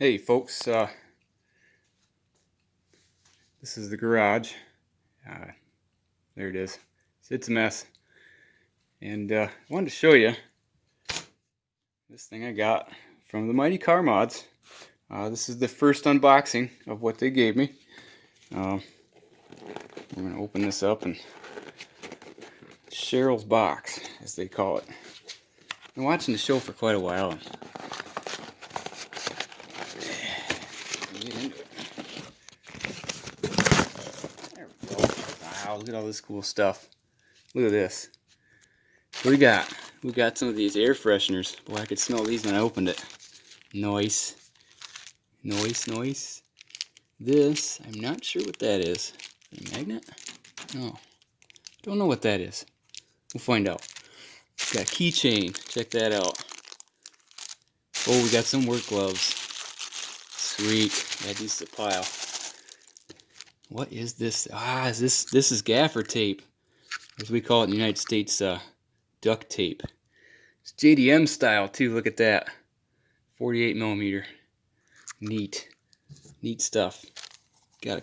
Hey folks, this is the garage. There it is. It's a mess. And I wanted to show you this thing I got from the Mighty Car Mods. This is the first unboxing of what they gave me. I'm going to open this up and Cheryl's box, as they call it. I've been watching the show for quite a while. Get into it. There we go. Wow, look at all this cool stuff. Look at this. What do we got? We got some of these air fresheners. Boy, I could smell these when I opened it. Nice. Nice, nice. This, I'm not sure what that is. A magnet? No. Don't know what that is. We'll find out. Got a keychain. Check that out. Oh, we got some work gloves. Sweet. Add these to the pile. What is this? This is gaffer tape, as we call it in the United States, duct tape. It's JDM style too. Look at that. 48 millimeter. Neat. Neat stuff. Got a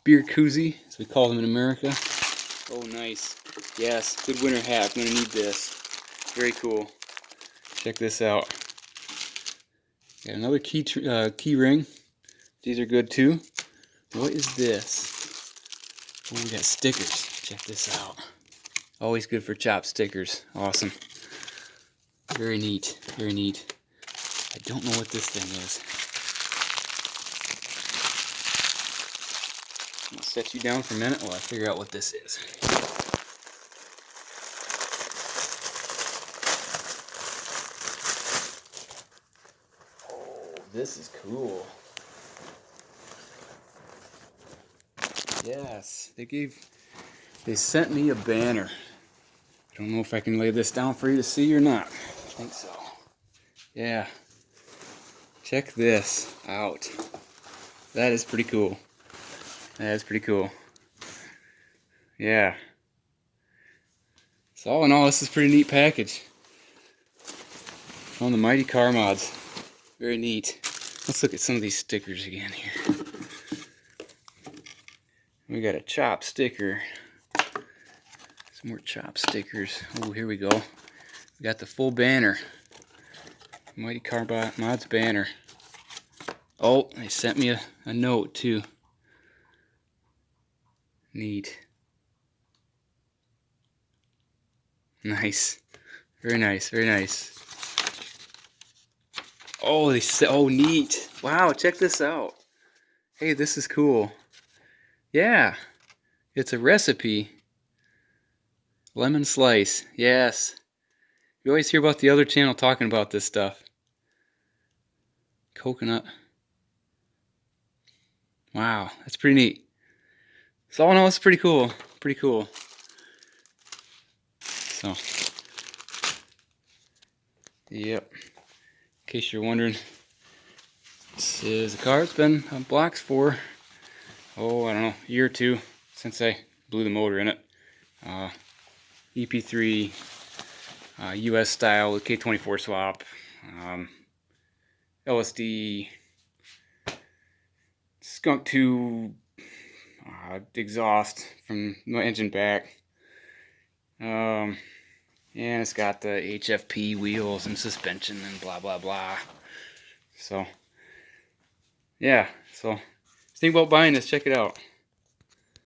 beer koozie, as we call them in America. Oh, nice. Yes, good winter hat. I'm gonna need this. Very cool. Check this out. Got another key ring. These are good too. What is this? Oh, we got stickers. Check this out. Always good for chop stickers. Awesome. Very neat. Very neat. I don't know what this thing is. I'm going to set you down for a minute while I figure out what this is. Oh, this is cool. Yes, they sent me a banner. I don't know if I can lay this down for you to see or not. I think so. Yeah. Check this out. That is pretty cool. That is pretty cool. Yeah. So all in all, this is a pretty neat package from the Mighty Car Mods. Very neat. Let's look at some of these stickers again here. We got a chop sticker. Some more chop stickers. Oh, here we go. We got the full banner. Mighty Car Mods banner. Oh, they sent me a note too. Neat. Nice. Very nice. Very nice. Oh, oh, neat. Wow, check this out. Hey, this is cool. Yeah, it's a recipe. Lemon slice. Yes. You always hear about the other channel talking about this stuff. Coconut. Wow, that's pretty neat. So all in all, it's pretty cool. Pretty cool. So, yep. In case you're wondering, this is a car that's been on blocks for, oh, I don't know, a year or two since I blew the motor in it. EP3 US style with K24 swap, LSD, skunk tube, exhaust from the engine back, and it's got the HFP wheels and suspension and blah blah blah. So yeah, so think about buying this, check it out.